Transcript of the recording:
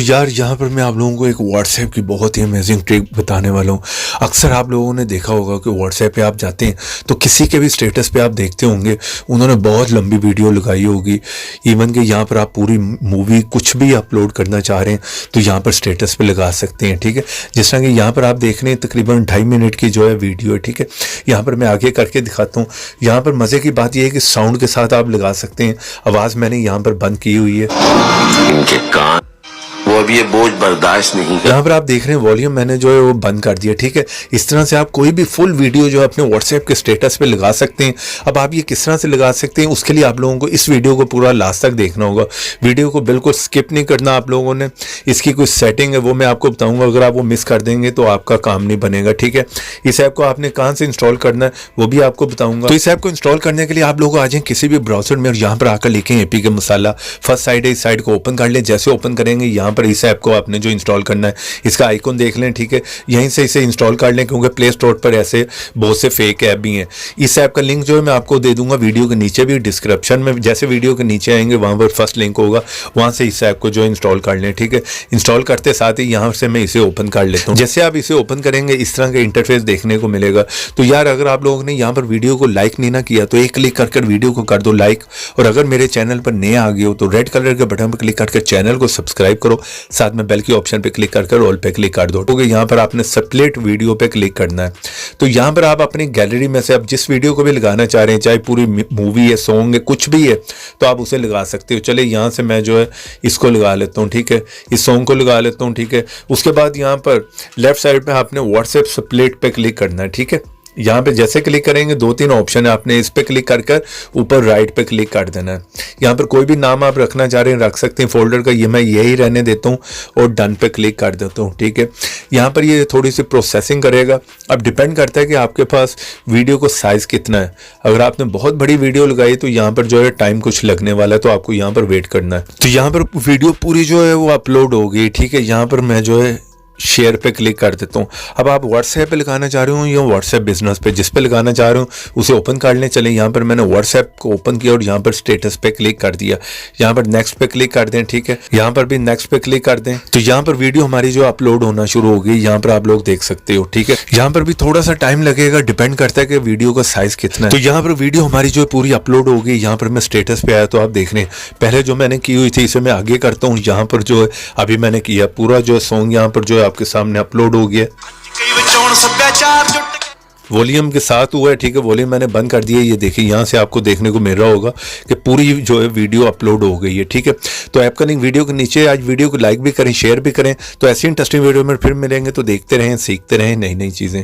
तो यार यहाँ पर मैं आप लोगों को एक व्हाट्सएप की बहुत ही अमेजिंग ट्रिक बताने वाला हूँ। अक्सर आप लोगों ने देखा होगा कि व्हाट्सएप पे आप जाते हैं तो किसी के भी स्टेटस पे आप देखते होंगे उन्होंने बहुत लंबी वीडियो लगाई होगी। इवन कि यहाँ पर आप पूरी मूवी कुछ भी अपलोड करना चाह रहे हैं तो यहाँ पर स्टेटस पे लगा सकते हैं। ठीक है, जिस तरह कि यहाँ पर आप देख रहे हैं तकरीबन 2.5 मिनट की जो है वीडियो है। ठीक है, यहाँ पर मैं आगे करके दिखाता हूँ। यहाँ पर मज़े की बात यह है कि साउंड के साथ आप लगा सकते हैं। आवाज़ मैंने यहाँ पर बंद की हुई है, इनके कान वो अब ये बोझ बर्दाश्त नहीं कर। यहाँ पर आप देख रहे हैं वॉल्यूम मैंने जो है वो बंद कर दिया। ठीक है, इस तरह से आप कोई भी फुल वीडियो जो है अपने व्हाट्सएप के स्टेटस पे लगा सकते हैं। अब आप ये किस तरह से लगा सकते हैं उसके लिए आप लोगों को इस वीडियो को पूरा लास्ट तक देखना होगा। वीडियो को बिल्कुल स्किप नहीं करना आप लोगों ने। इसकी कुछ सेटिंग है वो मैं आपको बताऊँगा, अगर आप वो मिस कर देंगे तो आपका काम नहीं बनेगा। ठीक है, इस ऐप को आपने कहाँ से इंस्टॉल करना है वो भी आपको बताऊँगा। तो इस ऐप को इंस्टॉल करने के लिए आप लोग आ जाएँ किसी भी ब्राउजर में और यहाँ पर आकर लिखें APK मसाला। फर्स्ट साइड है, इस साइड को ओपन कर लें। जैसे ओपन करेंगे यहाँ पर इस ऐप को आपने जो इंस्टॉल करना है इसका आइकॉन देख लें। ठीक है, यहीं से इसे इंस्टॉल कर लें क्योंकि प्ले स्टोर पर ऐसे बहुत से फेक ऐप भी हैं। इस ऐप का लिंक जो है मैं आपको दे दूंगा वीडियो के नीचे भी, डिस्क्रिप्शन में। जैसे वीडियो के नीचे आएंगे वहां पर फर्स्ट लिंक होगा, वहां से इस ऐप को जो इंस्टॉल कर लें। ठीक है, इंस्टॉल करते साथ ही यहाँ से मैं इसे ओपन कर लेता हूँ। जैसे आप इसे ओपन करेंगे इस तरह का इंटरफेस देखने को मिलेगा। तो यार अगर आप लोगों ने यहाँ पर वीडियो को लाइक नहीं ना किया तो एक क्लिक कर वीडियो को कर दो लाइक। और अगर मेरे चैनल पर नए आ गए हो तो रेड कलर के बटन पर क्लिक करके चैनल को सब्सक्राइब करो, साथ में बेल के ऑप्शन पर क्लिक कर ऑल पे क्लिक कर दो। तो यहाँ पर आपने स्प्लिट वीडियो पे क्लिक करना है। तो यहाँ पर आप अपनी गैलरी में से आप जिस वीडियो को भी लगाना चाह रहे हैं, चाहे पूरी मूवी है, सॉन्ग है, कुछ भी है, तो आप उसे लगा सकते हो। चले यहाँ से मैं जो है इसको लगा लेता हूँ। ठीक है, इस सॉन्ग को लगा लेता हूँ। ठीक है, उसके बाद यहाँ पर लेफ्ट साइड पे आपने व्हाट्सएप स्प्लिट पे क्लिक करना है। ठीक है, यहाँ पे जैसे क्लिक करेंगे 2-3 ऑप्शन है, आपने इस पे क्लिक कर ऊपर राइट पे क्लिक कर देना है। यहाँ पर कोई भी नाम आप रखना चाह रहे हैं रख सकते हैं फोल्डर का, ये मैं यही रहने देता हूँ और डन पे क्लिक कर देता हूँ। ठीक है, यहाँ पर ये थोड़ी सी प्रोसेसिंग करेगा। अब डिपेंड करता है कि आपके पास वीडियो को साइज़ कितना है। अगर आपने बहुत बड़ी वीडियो लगाई तो यहाँ पर जो है टाइम कुछ लगने वाला है, तो आपको यहाँ पर वेट करना है। तो यहाँ पर वीडियो पूरी जो है वो अपलोड हो गई। ठीक है, यहाँ पर मैं जो है शेयर पे क्लिक कर देता हूँ। अब आप व्हाट्सएप पे लगाना चाह रहे हो या व्हाट्सएप बिजनेस पे, जिस पे लगाना चाह रहे हो उसे ओपन कर लें। चले यहाँ पर मैंने व्हाट्सएप को ओपन किया और यहाँ पर स्टेटस पे क्लिक कर दिया। यहाँ पर नेक्स्ट पे क्लिक कर दें। ठीक है, यहाँ पर भी नेक्स्ट पे क्लिक कर दें। तो यहाँ पर वीडियो हमारी जो अपलोड होना शुरू हो गई, यहाँ पर आप लोग देख सकते हो। ठीक है, यहाँ पर भी थोड़ा सा टाइम लगेगा, डिपेंड करता है कि वीडियो का साइज कितना है। तो यहाँ पर वीडियो हमारी जो पूरी अपलोड हो गई। यहाँ पर मैं स्टेटस पे आया तो आप देख रहे हैं पहले जो मैंने की हुई थी इसे मैं आगे करता हूँ। यहाँ पर जो है अभी मैंने किया पूरा जो सॉन्ग यहाँ पर जो है आपके सामने अपलोड हो गया, वॉल्यूम के साथ हुआ है। ठीक है, वॉल्यूम मैंने बंद कर दिया। ये देखिए यहाँ से आपको देखने को मिल रहा होगा कि पूरी जो है वीडियो अपलोड हो गई है। ठीक है, तो ऐप का लिंक वीडियो के नीचे। आज वीडियो को लाइक भी करें, शेयर भी करें। तो ऐसी इंटरेस्टिंग वीडियो में फिर मिलेंगे, तो देखते रहें, सीखते रहें नई नई चीज़ें।